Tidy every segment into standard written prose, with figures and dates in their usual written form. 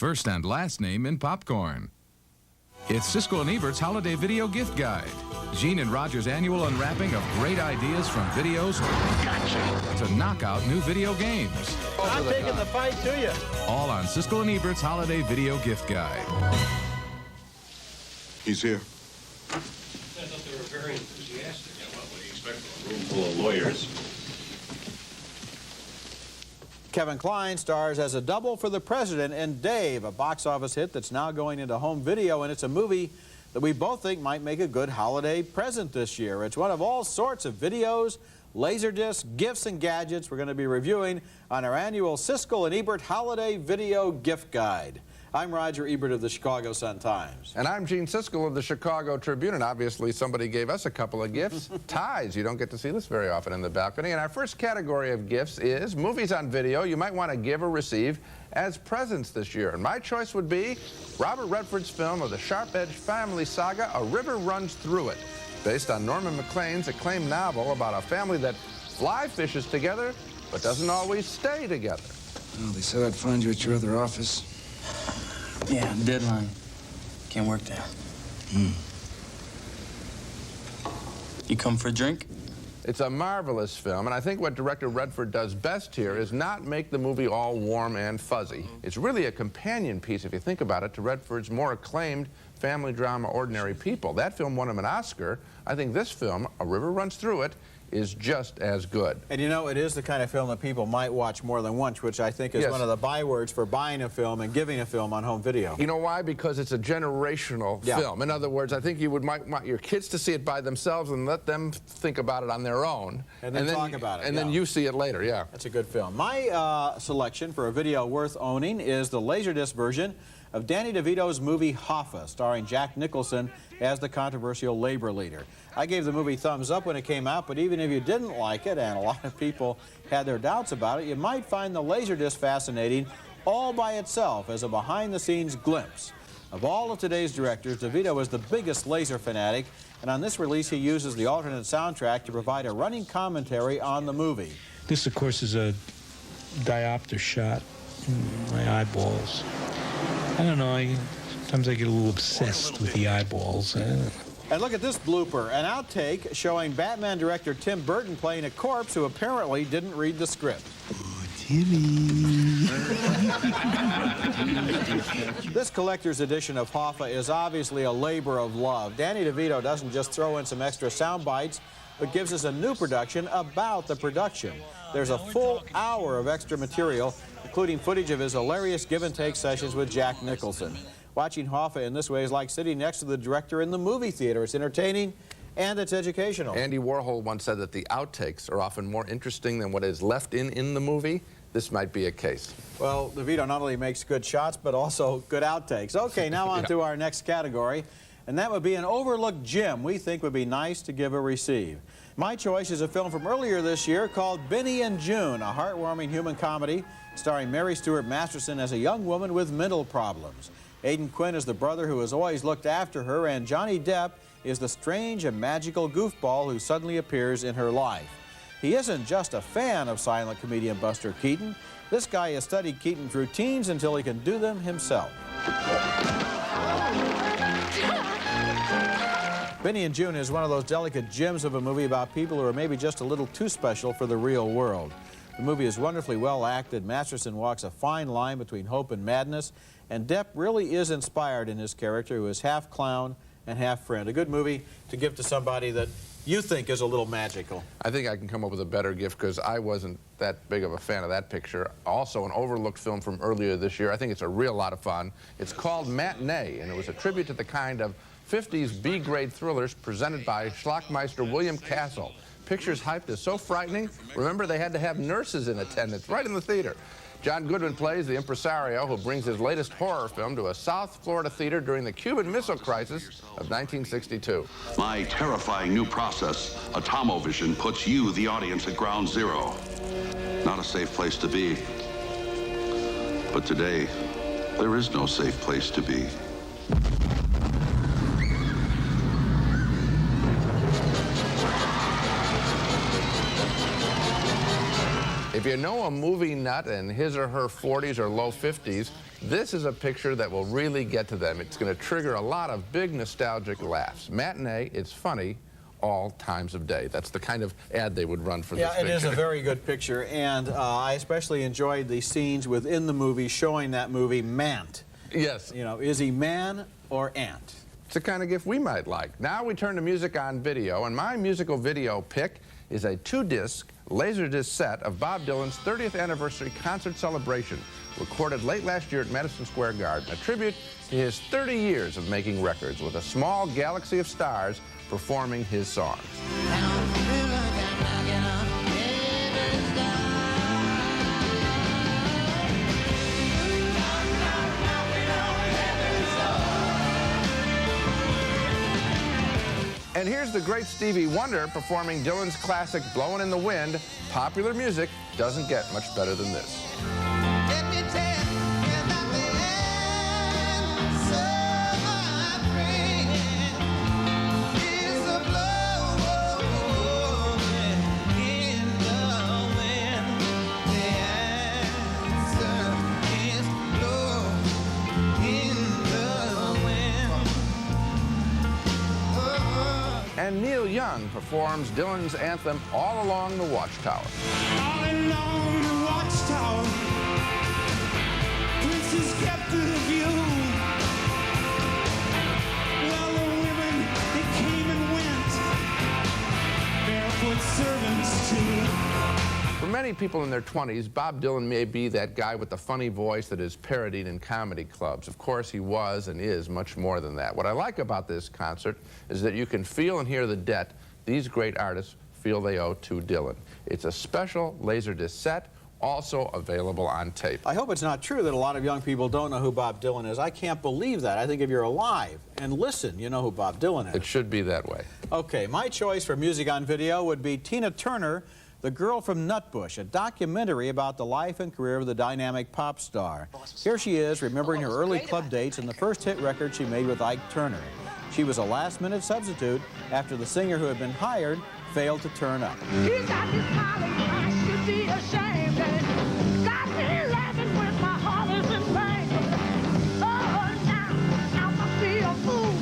first and last name in popcorn. It's Siskel and Ebert's Holiday Video Gift Guide. Gene and Roger's annual unwrapping of great ideas from videos to knock out new video games. I'm taking the fight to you. All on Siskel and Ebert's Holiday Video Gift Guide. He's here. I thought they were very enthusiastic. Yeah, what would you expect from a room full of lawyers? Kevin Kline stars as a double for the president in Dave, a box office hit that's now going into home video, and it's a movie that we both think might make a good holiday present this year. It's one of all sorts of videos, laserdiscs, gifts, and gadgets we're going to be reviewing on our annual Siskel and Ebert Holiday Video Gift Guide. I'm Roger Ebert of the Chicago Sun-Times. And I'm Gene Siskel of the Chicago Tribune, and obviously somebody gave us a couple of gifts. Ties. You don't get to see this very often in the balcony. And our first category of gifts is movies on video you might want to give or receive as presents this year. And my choice would be Robert Redford's film of the sharp-edged family saga, A River Runs Through It, based on Norman MacLean's acclaimed novel about a family that fly fishes together but doesn't always stay together. Well, they said I'd find you at your other office. Yeah, deadline. Can't work there. You come for a drink? It's a marvelous film, and I think what director Redford does best here is not make the movie all warm and fuzzy. It's really a companion piece, if you think about it, to Redford's more acclaimed family drama, Ordinary People. That film won him an Oscar. I think this film, A River Runs Through It, is just as good. And you know, it is the kind of film that people might watch more than once, which I think is one of the bywords for buying a film and giving a film on home video. You know why? Because it's a generational film. In other words, I think you might want your kids to see it by themselves and let them think about it on their own. And then talk about it. And then you see it later, yeah. That's a good film. My selection for a video worth owning is the Laserdisc version of Danny DeVito's movie Hoffa, starring Jack Nicholson as the controversial labor leader. I gave the movie thumbs up when it came out, but even if you didn't like it, and a lot of people had their doubts about it, you might find the Laserdisc fascinating all by itself as a behind-the-scenes glimpse. Of all of today's directors, DeVito is the biggest laser fanatic, and on this release he uses the alternate soundtrack to provide a running commentary on the movie. This, of course, is a diopter shot in my eyeballs. I don't know, sometimes I get a little obsessed with the eyeballs. And look at this blooper, an outtake showing Batman director Tim Burton playing a corpse who apparently didn't read the script. Oh, Timmy. This collector's edition of Hoffa is obviously a labor of love. Danny DeVito doesn't just throw in some extra sound bites, but gives us a new production about the production. There's a full hour of extra material, including footage of his hilarious give-and-take sessions with Jack Nicholson. Watching Hoffa in this way is like sitting next to the director in the movie theater. It's entertaining and it's educational. Andy Warhol once said that the outtakes are often more interesting than what is left in the movie. This might be a case. Well, DeVito not only makes good shots, but also good outtakes. Okay, now on to our next category, and that would be an overlooked gem we think would be nice to give or receive. My choice is a film from earlier this year called Benny and June, a heartwarming human comedy starring Mary Stuart Masterson as a young woman with mental problems. Aidan Quinn is the brother who has always looked after her, and Johnny Depp is the strange and magical goofball who suddenly appears in her life. He isn't just a fan of silent comedian Buster Keaton. This guy has studied Keaton's routines until he can do them himself. Benny and June is one of those delicate gems of a movie about people who are maybe just a little too special for the real world. The movie is wonderfully well acted. Masterson walks a fine line between hope and madness, and Depp really is inspired in his character, who is half clown and half friend. A good movie to give to somebody that you think is a little magical. I think I can come up with a better gift because I wasn't that big of a fan of that picture. Also, an overlooked film from earlier this year. I think it's a real lot of fun. It's called Matinee, and it was a tribute to the kind of 50s B-grade thrillers presented by Schlockmeister William Castle. Pictures hyped as so frightening. Remember, they had to have nurses in attendance right in the theater. John Goodman plays the impresario who brings his latest horror film to a South Florida theater during the Cuban Missile Crisis of 1962. My terrifying new process, Atomovision, puts you, the audience, at ground zero. Not a safe place to be. But today, there is no safe place to be. If you know a movie nut in his or her 40s or low 50s, This is a picture that will really get to them. It's going to trigger a lot of big nostalgic laughs. Matinee, it's funny all times of day. That's the kind of ad they would run for this picture. Yeah, it is a very good picture, and I especially enjoyed the scenes within the movie showing that movie, Mant. Yes. You know, is he man or ant? It's the kind of gift we might like. Now we turn to music on video, and my musical video pick is a 2-disc Laserdisc set of Bob Dylan's 30th anniversary concert celebration, recorded late last year at Madison Square Garden, a tribute to his 30 years of making records with a small galaxy of stars performing his songs. And here's the great Stevie Wonder performing Dylan's classic Blowin' in the Wind. Popular music doesn't get much better than this. And Neil Young performs Dylan's anthem All Along the Watchtower. All along the watchtower, princes kept the view. Well, the women, they came and went, barefoot servants too. For many people in their 20s, Bob Dylan may be that guy with the funny voice that is parodied in comedy clubs. Of course, he was and is much more than that. What I like about this concert is that you can feel and hear the debt these great artists feel they owe to Dylan. It's a special Laserdisc set, also available on tape. I hope it's not true that a lot of young people don't know who Bob Dylan is. I can't believe that. I think if you're alive and listen, you know who Bob Dylan is. It should be that way. Okay, my choice for music on video would be Tina Turner, The Girl from Nutbush, a documentary about the life and career of the dynamic pop star. Here she is, remembering her early club dates and the first hit record she made with Ike Turner. She was a last-minute substitute after the singer who had been hired failed to turn up. He's got this smiling, I should be ashamed. Got me laughing with my heart is in pain. Oh, now must be a fool.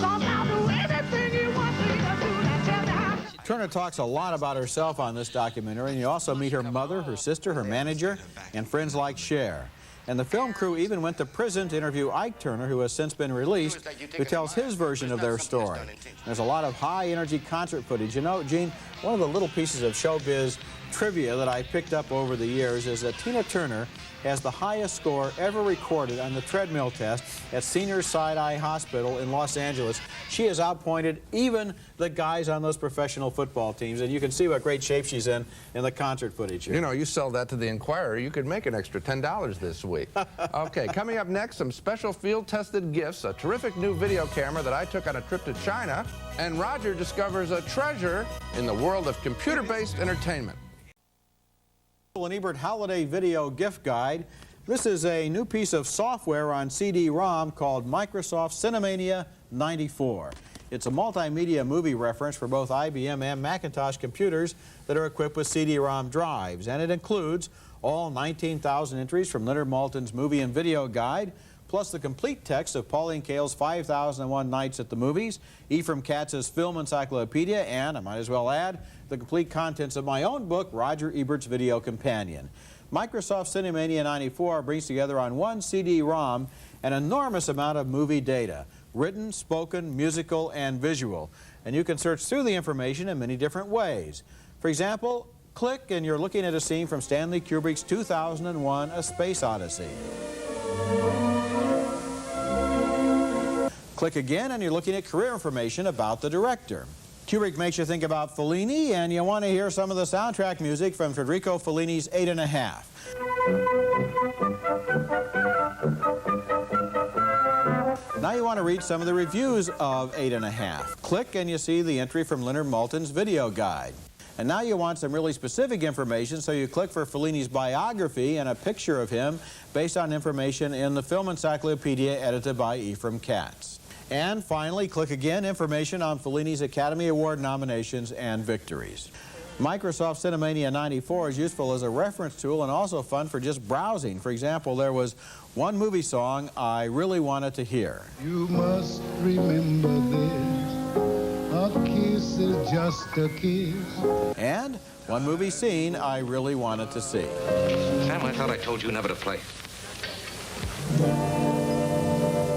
'Cause I'll do anything you want me to do. Now tell me how. Turner talks a lot about herself on this documentary, and you also meet her mother, her sister, her manager, and friends like Cher. And the film crew even went to prison to interview Ike Turner, who has since been released, who tells his version of their story. There's a lot of high-energy concert footage. You know, Gene, one of the little pieces of showbiz trivia that I picked up over the years is that Tina Turner has the highest score ever recorded on the treadmill test at Senior Sinai Hospital in Los Angeles. She has outpointed even the guys on those professional football teams, and you can see what great shape she's in the concert footage here. You know, you sell that to the Inquirer, you could make an extra $10 this week. Okay, coming up next, some special field-tested gifts, a terrific new video camera that I took on a trip to China, and Roger discovers a treasure in the world of computer-based entertainment. And Ebert Holiday Video Gift Guide. This is a new piece of software on CD-ROM called Microsoft Cinemania 94. It's a multimedia movie reference for both IBM and Macintosh computers that are equipped with CD-ROM drives, and it includes all 19,000 entries from Leonard Maltin's Movie and Video Guide, plus the complete text of Pauline Kael's 5001 Nights at the Movies, Ephraim Katz's Film Encyclopedia, and, I might as well add, the complete contents of my own book, Roger Ebert's Video Companion. Microsoft Cinemania 94 brings together on one CD-ROM an enormous amount of movie data, written, spoken, musical, and visual. And you can search through the information in many different ways. For example, click and you're looking at a scene from Stanley Kubrick's 2001 A Space Odyssey. Click again and you're looking at career information about the director. Kubrick makes you think about Fellini, and you want to hear some of the soundtrack music from Federico Fellini's 8 1/2. Now you want to read some of the reviews of 8 1/2. Click and you see the entry from Leonard Maltin's Video Guide. And now you want some really specific information, so you click for Fellini's biography and a picture of him based on information in the Film Encyclopedia edited by Ephraim Katz. And finally, click again, information on Fellini's Academy Award nominations and victories. Microsoft Cinemania 94 is useful as a reference tool and also fun for just browsing. For example, there was one movie song I really wanted to hear. You must remember this, a kiss is just a kiss. And one movie scene I really wanted to see. Sam, I thought I told you never to play.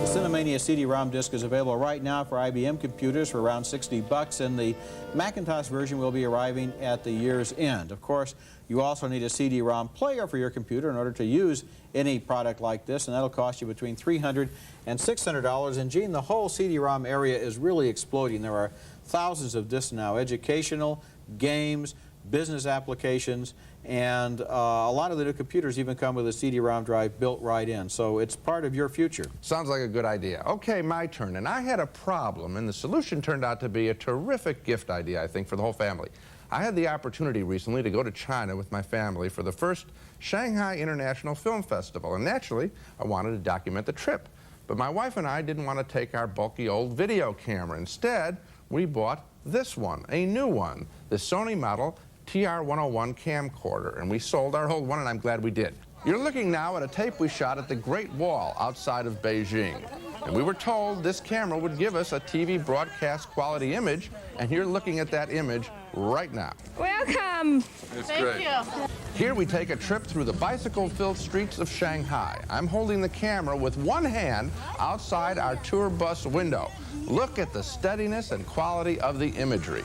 The Cinemania CD-ROM disc is available right now for IBM computers for around $60, and the Macintosh version will be arriving at the year's end. Of course, you also need a CD-ROM player for your computer in order to use any product like this, and that'll cost you between $300 and $600. And Gene, the whole CD-ROM area is really exploding. There are thousands of discs now, educational, games, business applications, and a lot of the new computers even come with a CD-ROM drive built right in. So it's part of your future. Sounds like a good idea. Okay, my turn. And I had a problem, and the solution turned out to be a terrific gift idea, I think, for the whole family. I had the opportunity recently to go to China with my family for the first Shanghai International Film Festival, and naturally, I wanted to document the trip. But my wife and I didn't want to take our bulky old video camera. Instead, we bought this one, a new one, the Sony model TR-101 camcorder, and we sold our old one, and I'm glad we did. You're looking now at a tape we shot at the Great Wall outside of Beijing. And we were told this camera would give us a TV broadcast quality image, and you're looking at that image right now. Welcome. Thank you. Here we take a trip through the bicycle-filled streets of Shanghai. I'm holding the camera with one hand outside our tour bus window. Look at the steadiness and quality of the imagery.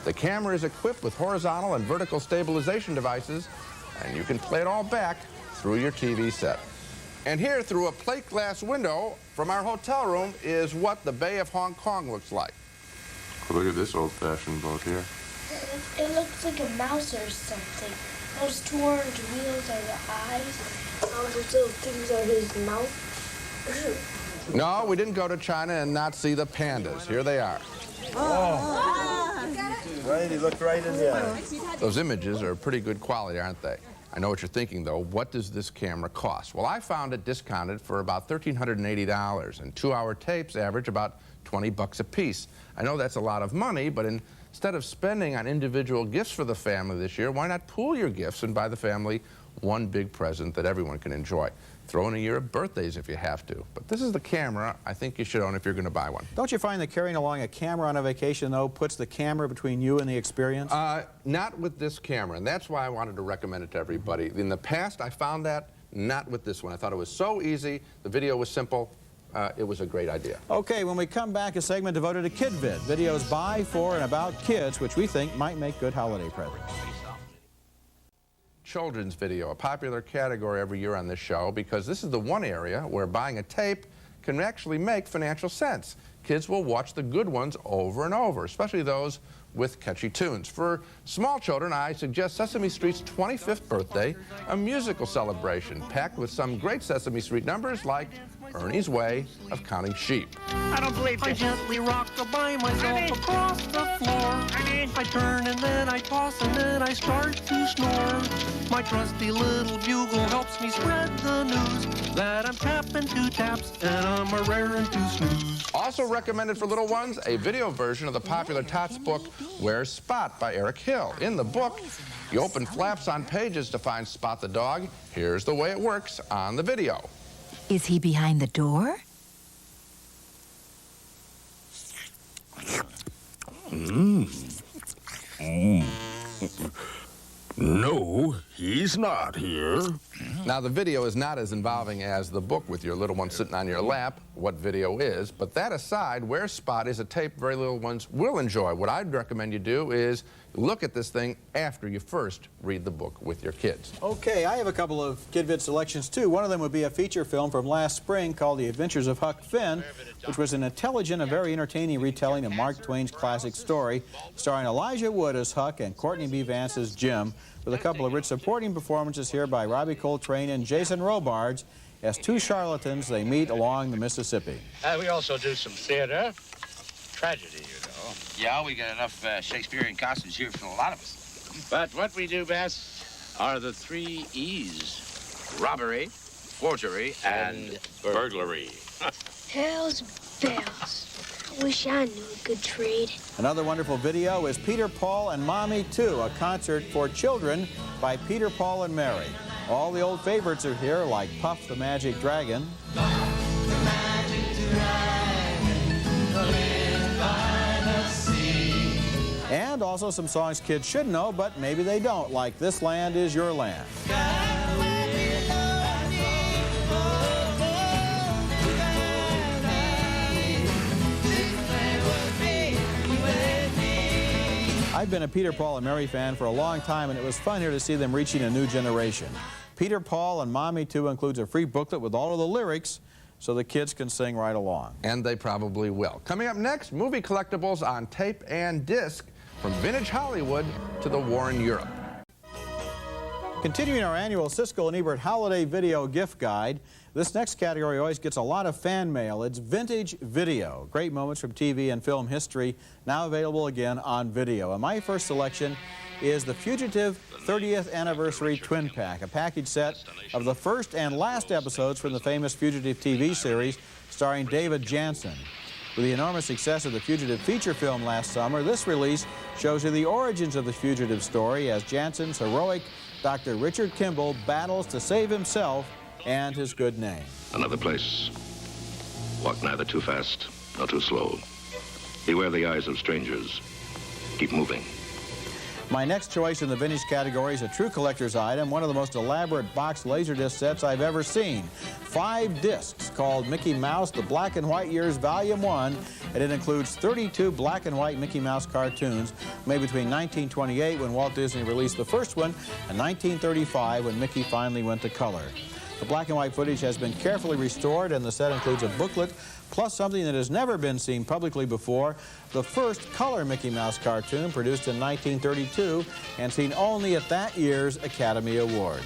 The camera is equipped with horizontal and vertical stabilization devices, and you can play it all back through your TV set. And here, through a plate glass window from our hotel room, is what the Bay of Hong Kong looks like. Oh, look at this old-fashioned boat here. It looks like a mouse or something. Those two orange wheels are the eyes. All those little things are his mouth. No, we didn't go to China and not see the pandas. Here they are. Right, he looked right in the eye. Those images are pretty good quality, aren't they? I know what you're thinking, though. What does this camera cost? Well, I found it discounted for about $1,380, and 2-hour tapes average about $20 a piece. I know that's a lot of money, but instead of spending on individual gifts for the family this year, why not pool your gifts and buy the family one big present that everyone can enjoy? Throw in a year of birthdays if you have to. But this is the camera I think you should own if you're going to buy one. Don't you find that carrying along a camera on a vacation, though, puts the camera between you and the experience? Not with this camera, and that's why I wanted to recommend it to everybody. In the past, I found that, not with this one. I thought it was so easy, the video was simple, it was a great idea. Okay, when we come back, a segment devoted to KidVid, videos by, for, and about kids, which we think might make good holiday presents. Children's video, a popular category every year on this show, because this is the one area where buying a tape can actually make financial sense. Kids will watch the good ones over and over, especially those with catchy tunes. For small children, I suggest Sesame Street's 25th birthday, a musical celebration packed with some great Sesame Street numbers like Ernie's Way of Counting Sheep. I don't believe I gently rock by myself across the floor. I turn and then I toss and then I start to snore. My trusty little bugle helps me spread the news that I'm tapping 2 taps and I'm a raring to snooze. Also recommended for little ones, a video version of the popular Tots book, Where's Spot by Eric Hill. In the book, you open flaps on pages to find Spot the dog. Here's the way it works on the video. Is he behind the door? No, he's not here. Now, the video is not as involving as the book with your little one sitting on your lap, what video is. But that aside, Where's Spot is a tape very little ones will enjoy. What I'd recommend you do is look at this thing after you first read the book with your kids. Okay, I have a couple of KidVid selections, too. One of them would be a feature film from last spring called The Adventures of Huck Finn, which was an intelligent and very entertaining retelling of Mark Twain's classic story, starring Elijah Wood as Huck and Courtney B. Vance as Jim, with a couple of rich supporting performances here by Robbie Coltrane and Jason Robards. As 2 charlatans, they meet along the Mississippi. We also do some theater, tragedy, you know. Yeah, we got enough Shakespearean costumes here for a lot of us. But what we do best are the 3 E's. Robbery, forgery, and burglary. Hells bells. Wish I knew a good trade. Another wonderful video is Peter, Paul, and Mommy Too, a concert for children by Peter, Paul, and Mary. All the old favorites are here, like Puff the Magic Dragon. And also some songs kids should know, but maybe they don't, like This Land Is Your Land. I've been a Peter, Paul, and Mary fan for a long time, and it was fun here to see them reaching a new generation. Peter, Paul, and Mommy Too includes a free booklet with all of the lyrics so the kids can sing right along. And they probably will. Coming up next, movie collectibles on tape and disc, from vintage Hollywood to the war in Europe. Continuing our annual Siskel and Ebert Holiday Video Gift Guide, this next category always gets a lot of fan mail. It's vintage video. Great moments from TV and film history, now available again on video. And my first selection is the Fugitive 30th Anniversary Twin Pack, a package set of the first and last episodes from the famous Fugitive TV series starring David Jansen. With the enormous success of the Fugitive feature film last summer, this release shows you the origins of the Fugitive story as Jansen's heroic Dr. Richard Kimball battles to save himself and his good name. Another place. Walk neither too fast nor too slow. Beware the eyes of strangers. Keep moving. My next choice in the vintage category is a true collector's item, one of the most elaborate box laserdisc sets I've ever seen. 5 discs called Mickey Mouse, The Black and White Years, Volume 1, and it includes 32 black and white Mickey Mouse cartoons made between 1928, when Walt Disney released the first one, and 1935, when Mickey finally went to color. The black and white footage has been carefully restored, and the set includes a booklet, plus something that has never been seen publicly before, the first color Mickey Mouse cartoon produced in 1932 and seen only at that year's Academy Awards.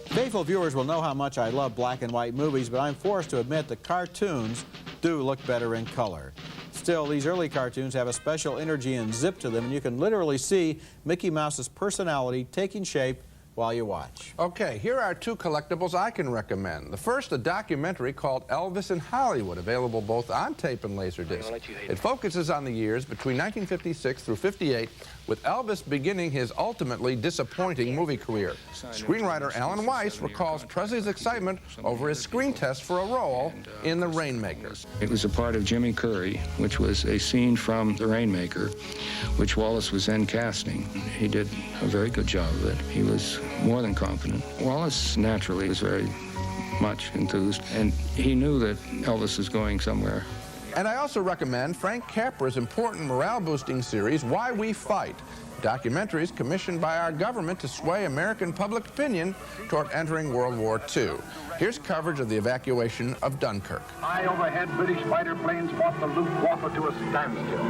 Faithful viewers will know how much I love black and white movies, but I'm forced to admit the cartoons do look better in color. Still, these early cartoons have a special energy and zip to them, and you can literally see Mickey Mouse's personality taking shape while you watch. Okay, here are 2 collectibles I can recommend. The first, a documentary called Elvis in Hollywood, available both on tape and Laserdisc. It focuses on the years between 1956 through 58, with Elvis beginning his ultimately disappointing movie career. Screenwriter Alan Weiss recalls Presley's excitement over his screen test for a role in The Rainmaker. It was a part of Jimmy Curry, which was a scene from The Rainmaker, which Wallace was then casting. He did a very good job of it. He was more than confident. Wallace naturally was very much enthused, and he knew that Elvis was going somewhere. And I also recommend Frank Capra's important morale-boosting series, Why We Fight, documentaries commissioned by our government to sway American public opinion toward entering World War II. Here's coverage of the evacuation of Dunkirk. High overhead, British fighter planes fought the Luftwaffe to a standstill.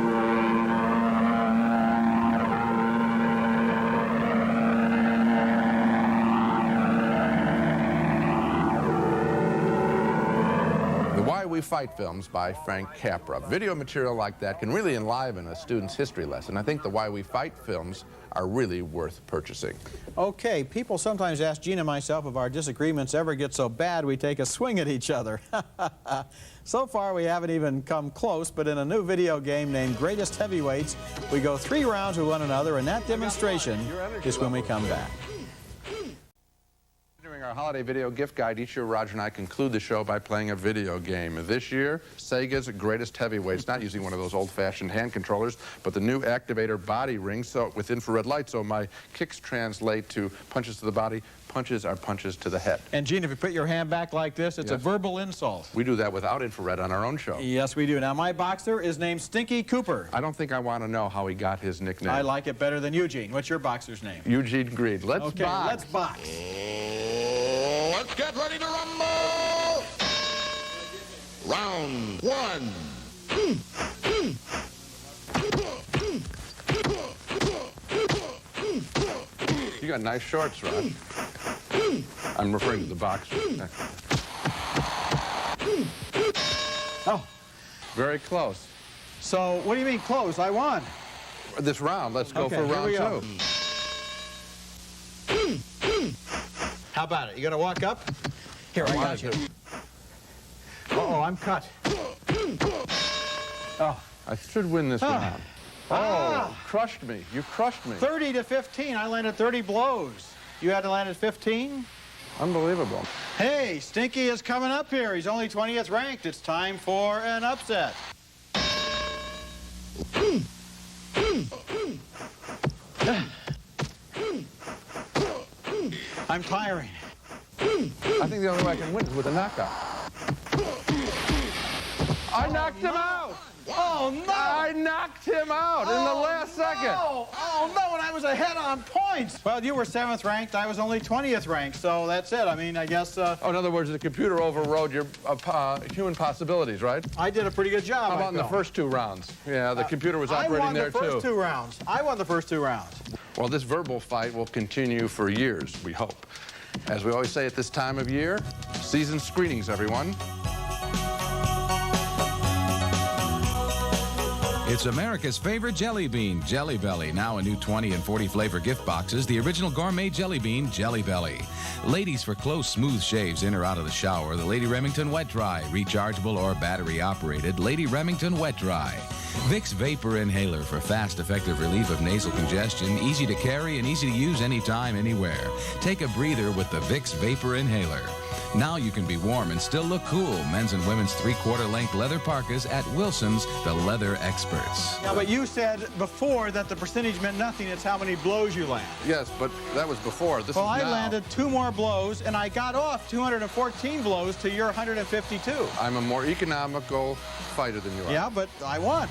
Why We Fight films by Frank Capra. Video material like that can really enliven a student's history lesson. I think the Why We Fight films are really worth purchasing. Okay, people sometimes ask Gene and myself if our disagreements ever get so bad we take a swing at each other. So far we haven't even come close, but in a new video game named Greatest Heavyweights, we go 3 rounds with one another, and that demonstration is when we come back. During our holiday video gift guide, each year Roger and I conclude the show by playing a video game. This year, Sega's Greatest Heavyweights, not using one of those old-fashioned hand controllers, but the new Activator body ring with infrared light, so my kicks translate to punches to the body, punches are punches to the head. And Gene, if you put your hand back like this, it's a verbal insult. We do that without infrared on our own show. Yes, we do. Now, my boxer is named Stinky Cooper. I don't think I want to know how he got his nickname. I like it better than Eugene. What's your boxer's name? Eugene Green. Let's box. Let's box. Let's get ready to rumble! Round 1. You got nice shorts, Rod. I'm referring to the boxer. Oh. Very close. So, what do you mean close? I won. This round, let's go for round 2. How about it? You gonna walk up? Here, I got you. Uh-oh, I'm cut. Oh. I should win this round. Oh, crushed me. You crushed me. 30 to 15. I landed 30 blows. You had to land at 15? Unbelievable. Hey, Stinky is coming up here. He's only 20th ranked. It's time for an upset. I'm tiring. I think the only way I can win is with a knockout. I knocked him out! Oh, no! I knocked him out in the last second. Oh, no, and I was ahead on points. Well, you were 7th ranked. I was only 20th ranked, so that's it. I mean, I guess... Oh, in other words, the computer overrode your human possibilities, right? I did a pretty good job. How about in the first 2 rounds? Yeah, the computer was operating there, too. I won the first 2 rounds. I won the first 2 rounds. Well, this verbal fight will continue for years, we hope. As we always say at this time of year, season screenings, everyone. It's America's favorite jelly bean, Jelly Belly. Now in new 20 and 40 flavor gift boxes, the original gourmet jelly bean, Jelly Belly. Ladies for close, smooth shaves in or out of the shower, the Lady Remington Wet Dry. Rechargeable or battery operated, Lady Remington Wet Dry. Vicks Vapor Inhaler for fast, effective relief of nasal congestion, easy to carry and easy to use anytime, anywhere. Take a breather with the Vicks Vapor Inhaler. Now you can be warm and still look cool. Men's and women's 3/4 length leather parkas at Wilson's, the leather experts. Now, but you said before that the percentage meant nothing. It's how many blows you land. Yes, but that was before. This is now. Well, I landed 2 more blows, and I got off 214 blows to your 152. I'm a more economical fighter than you are. Yeah, but I won.